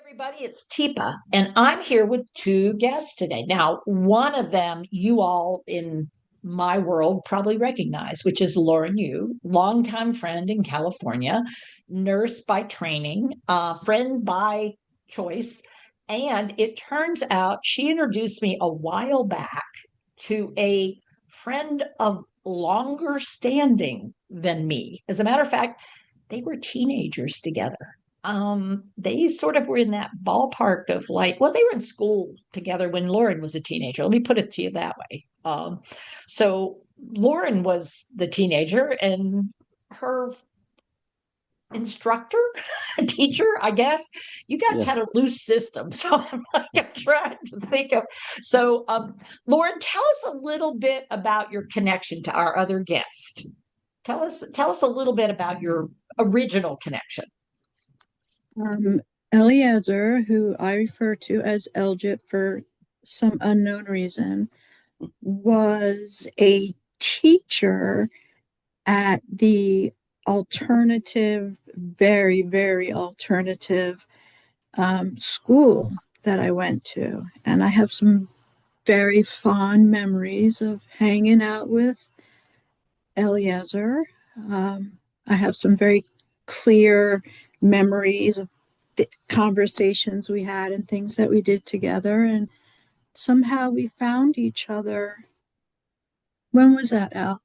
Everybody, it's Teepa, and I'm here with two guests today. Now, one of them you all in my world probably recognize, which is Lauren Yu, longtime friend in California, nurse by training, friend by choice. And it turns out she introduced me a while back to a friend of longer standing than me. As a matter of fact, they were teenagers together. They sort of were in that ballpark of like, well, they were in school together when Lauren was a teenager. Let me put it to you that way. So Lauren was the teenager, and her instructor, teacher, I guess. You guys Yeah. had a loose system, so I'm trying to think of. So, Lauren, tell us a little bit about your connection to our other guest. Tell us a little bit about your original connection. Um, Eliezer, who I refer to as Elgit for some unknown reason, was a teacher at the alternative, very, very alternative school that I went to. And I have some very fond memories of hanging out with Eliezer. I have some very clear memories of the conversations we had and things that we did together. And somehow we found each other. When was that, Al?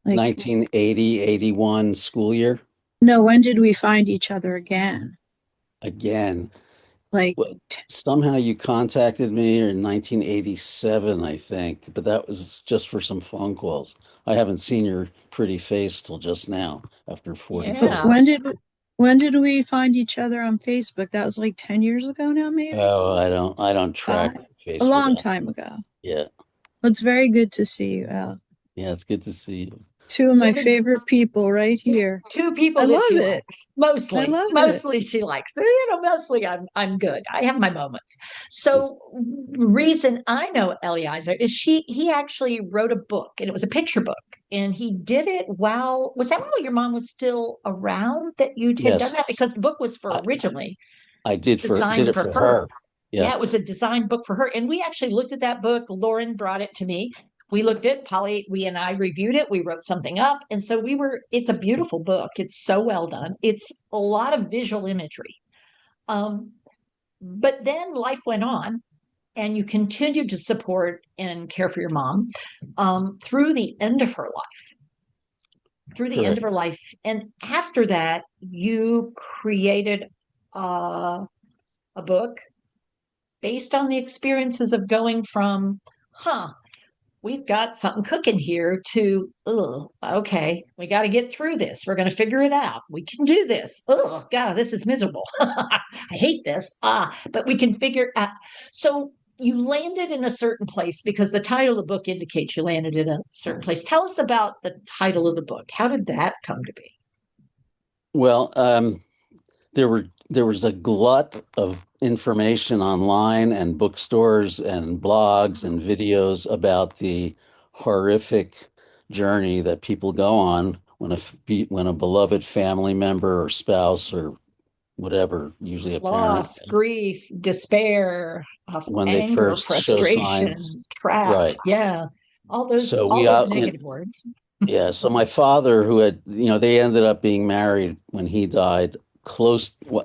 Like, 1980, 81 school year no, when did we find each other again? again. Like, Well, somehow you contacted me in 1987, I think, but that was just for some phone calls. I haven't seen your pretty face till just now after 44 when Yes. did when did we find each other on Facebook? That was like 10 years ago now, maybe? Oh, I don't track A Facebook. long time ago. Yeah. It's very good to see you, Al. Yeah, it's good to see you. Two of So my the favorite people right here. two I people that love she it. likes, I mostly, love it. mostly she likes. So, mostly I'm good. I have my moments. So reason I know Eliezer is he actually wrote a book, and it was a picture book. And he did it while was that while your mom was still around that you had done Yes, that? Because the book was for I, originally I did designed it for for her. her. Yeah, Yeah. it was a design book for her. And we actually looked at that book. Lauren brought it to me. We looked at Polly, we and I reviewed it. We wrote something up. And so it's a beautiful book. It's so well done. It's a lot of visual imagery. Um, but then life went on, and you continued to support and care for your mom through the end of her life. Through the end of Correct. her life. And after that, you created uh, a book based on the experiences of going from, huh, we've got something cooking here to, oh, okay, we got to get through this. We're going to figure it out. We can do this. Oh, God, this is miserable. I hate this. But we can figure out. So you landed in a certain place because the title of the book indicates you landed in a certain place. Tell us about the title of the book. How did that come to be? Well, there was a glut of information online and bookstores and blogs and videos about the horrific journey that people go on when a beloved family member or spouse or whatever, usually a parent, Loss, grief, despair, when they anger, first show frustration, signs. trapped. Right. Yeah, So all we those out, negative words. yeah. So my father, who had, they ended up being married when he died,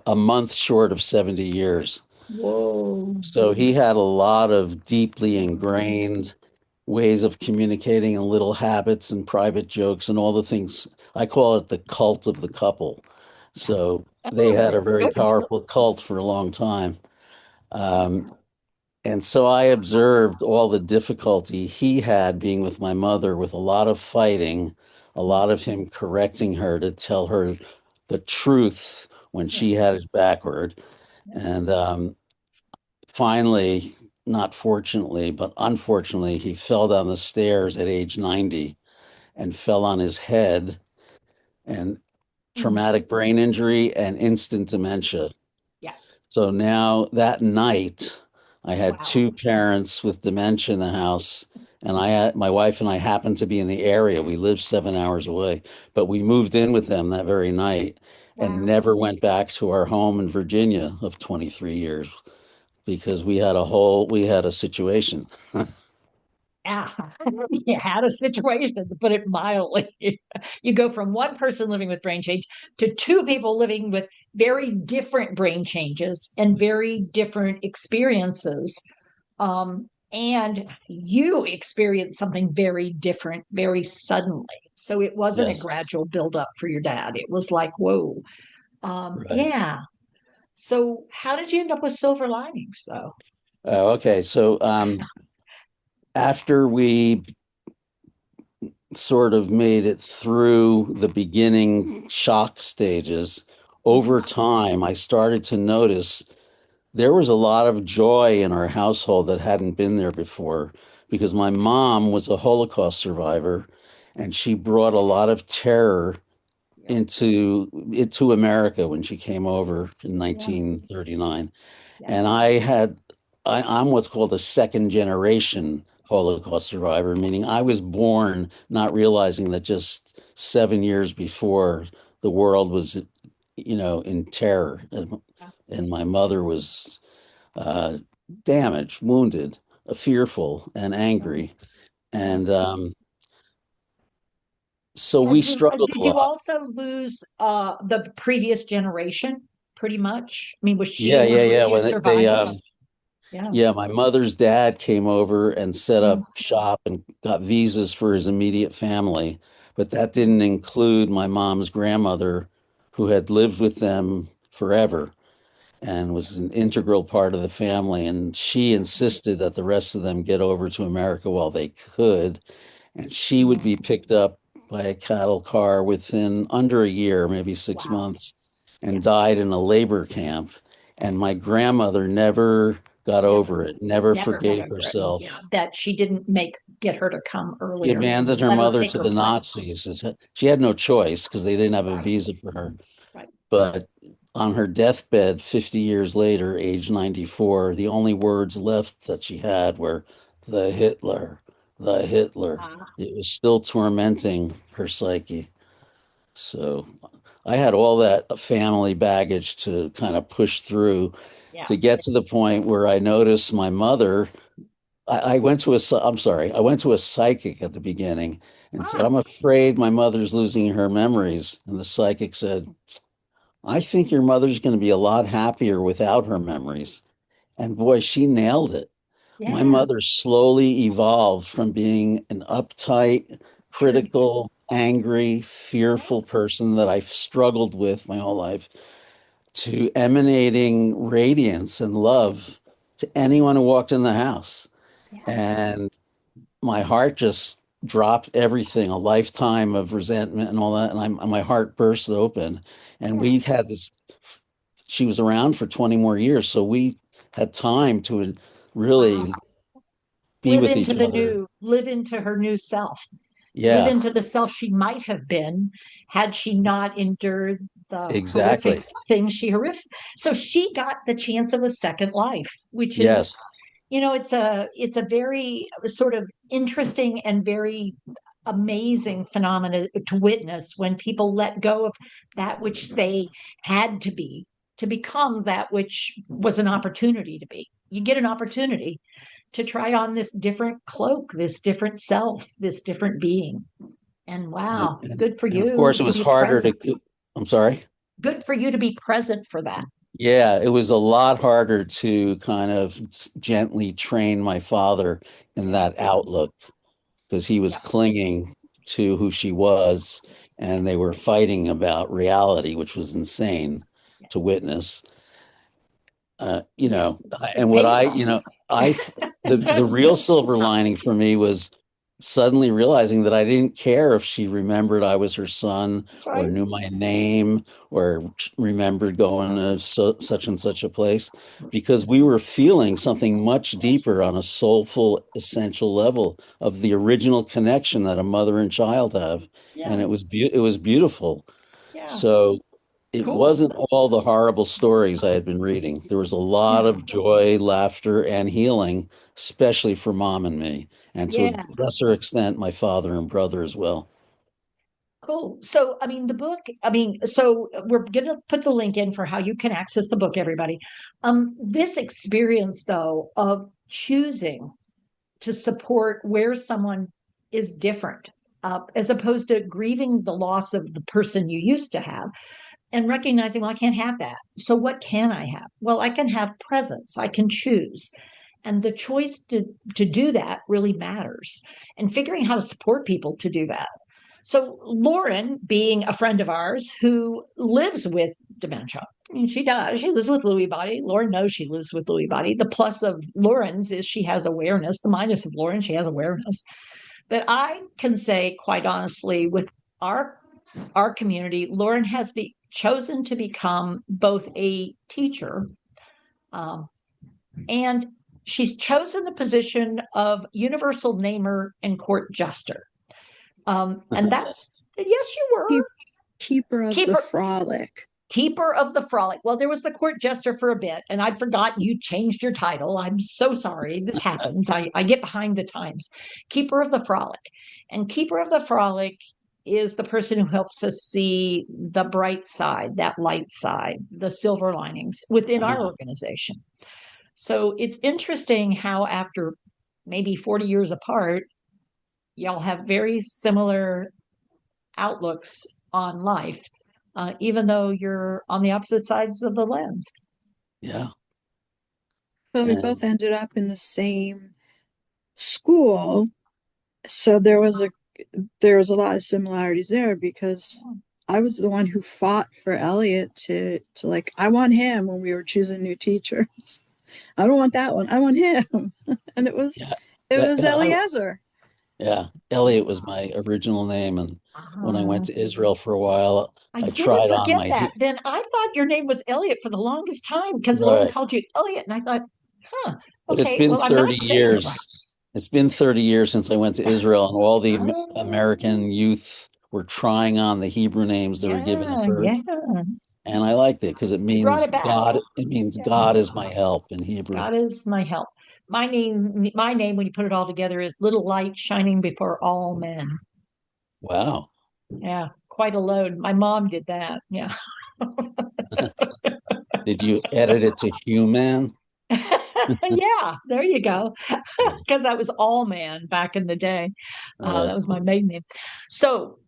a month short of 70 years. Whoa. So he had a lot of deeply ingrained ways of communicating and little habits and private jokes and all the things. I call it the cult of the couple. So they had a Oh, very good. powerful cult for a long time. Um, and so I observed all the difficulty he had being with my mother, with a lot of fighting, a lot of him correcting her to tell her the truth when Yeah, she had it backward. yeah. And finally, not fortunately, but unfortunately, he fell down the stairs at age 90 and fell on his head, and Mm. traumatic brain injury and instant dementia. Yeah. So now that night, I had Wow. two parents with dementia in the house, and my wife and I happened to be in the area. We lived 7 hours away, but we moved in with them that very night. and Wow. never went back to our home in Virginia of 23 years because we had a situation. Yeah. You had a situation, to put it mildly. You go from one person living with brain change to two people living with very different brain changes and very different experiences. And you experienced something very different very suddenly. So it wasn't a Yes, gradual buildup for your dad. It was like, whoa. right. Yeah. So how did you end up with silver linings, though? Okay, so after we sort of made it through the beginning shock stages, Yeah. over time, I started to notice there was a lot of joy in our household that hadn't been there before because my mom was a Holocaust survivor and she brought a lot of terror Yeah. into America when she came over in Yeah. 1939. Yeah. And I'm what's called a second generation Holocaust survivor, meaning I was born not realizing that just 7 years before the world was, in terror, and my mother was uh, damaged, wounded, fearful, and Yeah. angry, Yeah. and so we struggled a Did you lot. also lose the previous generation pretty much? I mean, was she Yeah, able yeah, to yeah. leave When they survivors? Yeah. Yeah, my mother's dad came over and set Mm, up shop and got visas for his immediate family, but that mm, didn't include my mom's grandmother, who had lived with them forever and was an integral part of the family. And she insisted that the rest of them get over to America while they could. And she would mm. be picked up by a cattle car within under a year, maybe six Wow. months, Yeah. and died in a labor camp. And my grandmother never got Never, over it, never never got forgave over it. Yeah. herself. That she didn't get her to come She earlier. abandoned her Let her mother take to her the place. Nazis. She had no choice because they didn't have a Right. visa for her. Right. But on her deathbed, 50 years later, age 94, the only words left that she had were the Hitler, the Hitler. Ah, It was still tormenting her psyche. So I had all that family baggage to kind of push through yeah. to get to the point where I noticed my mother. I went to a psychic at the beginning and said, Ah, I'm afraid my mother's losing her memories. And the psychic said, I think your mother's going to be a lot happier without her memories. And boy, she nailed it. My yeah. mother slowly evolved from being an uptight, Sure. critical, angry, fearful person that I've struggled with my whole life to emanating radiance and love to anyone who walked in the house. Yeah. And my heart just dropped everything, a lifetime of resentment and all that. And my heart burst open. And Yeah. we had this, she was around for 20 more years. So we had time to Wow. really be with each other. Live into her new self. Live Yeah, into the self she might have been had she not endured the horrific exactly. things she horrific. So she got the chance of a second life, which is, Yes. it's a very sort of interesting and very amazing phenomena to witness when people let go of that which they had to be to become that which was an opportunity to be. You get an opportunity to try on this different cloak, this different self, this different being. And And, wow, and, good for and of you course, it to was be harder present. to, I'm sorry. Good for you to be present for that. Yeah, it was a lot harder to kind of gently train my father in Yeah, that outlook because he was yeah, clinging to who she was, yeah, and they were fighting about reality, which was insane yeah, to witness. yeah. And It's what painful. I, the real silver lining for me was suddenly realizing that I didn't care if she remembered I was her son That's or right. knew my name or remembered going to such and such a place because we were feeling something much deeper on a soulful, essential level of the original connection that a mother and child have. And Yeah, it was beautiful. yeah. So it Cool. wasn't all the horrible stories I had been reading. There was a lot Yeah, of joy, laughter, and healing, especially for mom and me, and to a yeah. lesser extent, my father and brother as well. Cool. So, I mean, the book, I mean, so we're going to put the link in for how you can access the book, everybody. This experience, though, of choosing to support where someone is different, as opposed to grieving the loss of the person you used to have and recognizing, well, I can't have that. So, what can I have? Well, I can have presence, I can choose. And the choice to do that really matters, and figuring how to support people to do that. So, Lauren, being a friend of ours who lives with dementia, I mean, she does. She lives with Lewy body. Lauren knows she lives with Lewy body. The plus of Lauren's is she has awareness. The minus of Lauren, she has awareness. But I can say, quite honestly, with our our community, Lauren has chosen to become both a teacher, um, and she's chosen the position of universal namer and court jester. And that's, yes, you were. Keep, keeper of the Keeper, frolic. keeper of the frolic. Well, there was the court jester for a bit, and I'd forgotten you changed your title. I'm so sorry. This happens. I get behind the times. Keeper of the frolic. And keeper of the frolic is the person who helps us see the bright side, that light side, the silver linings within our Uh, organization. So it's interesting how, after maybe 40 years apart, y'all have very similar outlooks on life, even though you're on the opposite sides of the lens. yeah. Well, we both And ended up in the same school, so there was a lot of similarities there because I was the one who fought for Elliot to like I want him when we were choosing new teachers. I don't want that one. I want him. And it was yeah, it was I, Eliezer. yeah, Elliot was my original name. And when I went Uh, to Israel for a while, I I didn't tried on forget my, that. Then I thought your name was Elliot for the longest time because Lauren right. called you Elliot, and I thought, huh, But it's okay, been well, I'm not 30 saying it right. years. It's been 30 years since I went to Israel, and all the Oh, American youth were trying on the Hebrew names they were given at yeah, yeah. birth. And I liked it because it You brought means it back. God, it means Yeah. God is my help in Hebrew. God is my help. My name, when you put it all together, is little light shining before all men. Wow. Yeah, quite a load. My mom did that. Yeah. Did you edit it to human? Yeah, there you go. Yeah. Because I was all man back in the day. All right. That was my maiden name. So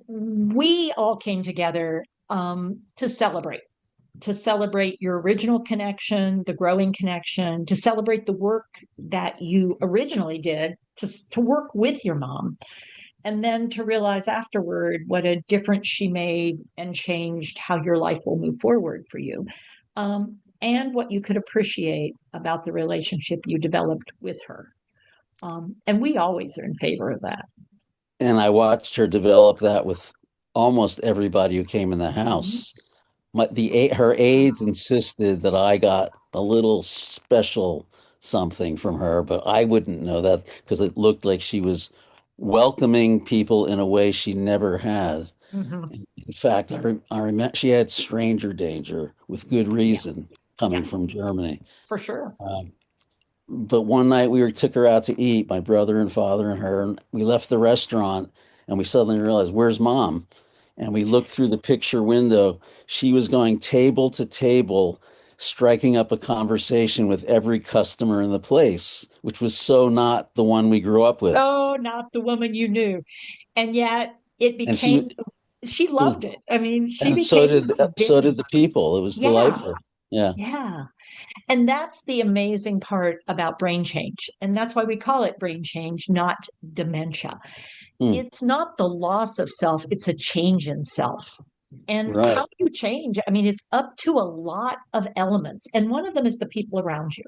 we all came together to celebrate your original connection, the growing connection, to celebrate the work that you originally did to work with your mom, and then to realize afterward what a difference she made and changed how your life will move forward for you. And what you could appreciate about the relationship you developed with her. And we always are in favor of that. And I watched her develop that with almost everybody who came in the Mhm. house. Her aides insisted that I got a little special something from her, but I wouldn't know that because it looked like she was welcoming people in a way she never had. Mhm. In fact, I remember she had stranger danger with good Yeah, reason yeah, coming from Germany. for sure. Um, but one night took her out to eat, my brother and father and her, and we left the restaurant and we suddenly realized, where's mom? And we looked through the picture window. She was going table to table, striking up a conversation with every customer in the place, which was so not the one we grew up with. Oh, not the woman you knew. And yet it And became, she it was, loved it. I mean, she and became this so very, did the people. It was yeah, delightful. Yeah. yeah. And that's the amazing part about brain change. And that's why we call it brain change, not dementia. Hmm. It's not the loss of self, it's a change in self. And Right. how you change, I mean, it's up to a lot of elements. And one of them is the people around you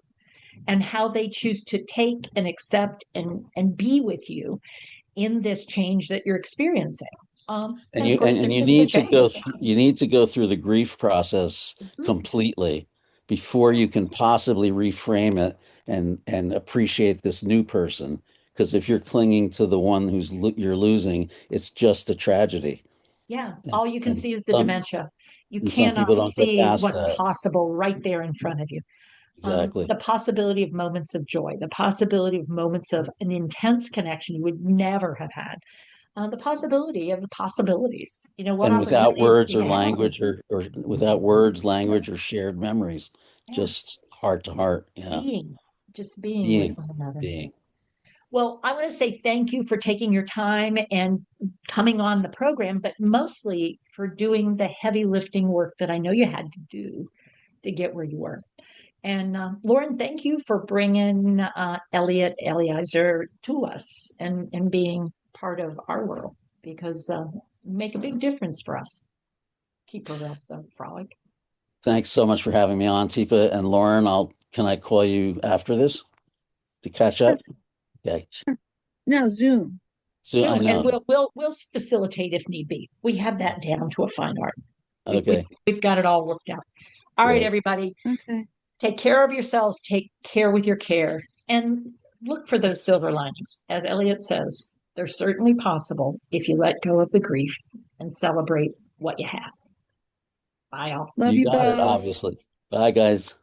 and how they choose to take and accept and be with you in this change that you're experiencing. And And of course, the you physical need to change. you need to go through the grief process Mhm. completely before you can possibly reframe it and appreciate this new person. Because if you're clinging to the one you're losing, it's just a tragedy. Yeah, And, all you can and see is the some dementia. You and some cannot people don't get see past what's that. possible right there in front of you. Exactly. The possibility of moments of joy, the possibility of moments of an intense connection you would never have had. the possibility of the possibilities. What And without opportunities do words you or have? language or without words, language or shared memories, Yeah, just heart to heart. Yeah. being, just being with Being, one another. being. Well, I want to say thank you for taking your time and coming on the program, but mostly for doing the heavy lifting work that I know you had to do to get where you were. And Lauren, thank you for bringing Elliot Eliezer to us and being part of our world because make a big difference for us. Keep her up the frolic. Thanks so much for having me on, Teepa and Lauren. Can I call you after this to catch Sure, up? Okay. sure. Now Zoom. So I Zoom, and know. we'll facilitate if need be. We have that down to a fine art. Okay, We've got it all worked out. All right, great. everybody, Okay. take care of yourselves. Take care with your care, and look for those silver linings. As Elliot says, they're certainly possible if you let go of the grief and celebrate what you have. Bye, all. Love You you got it, both. obviously. Bye, guys.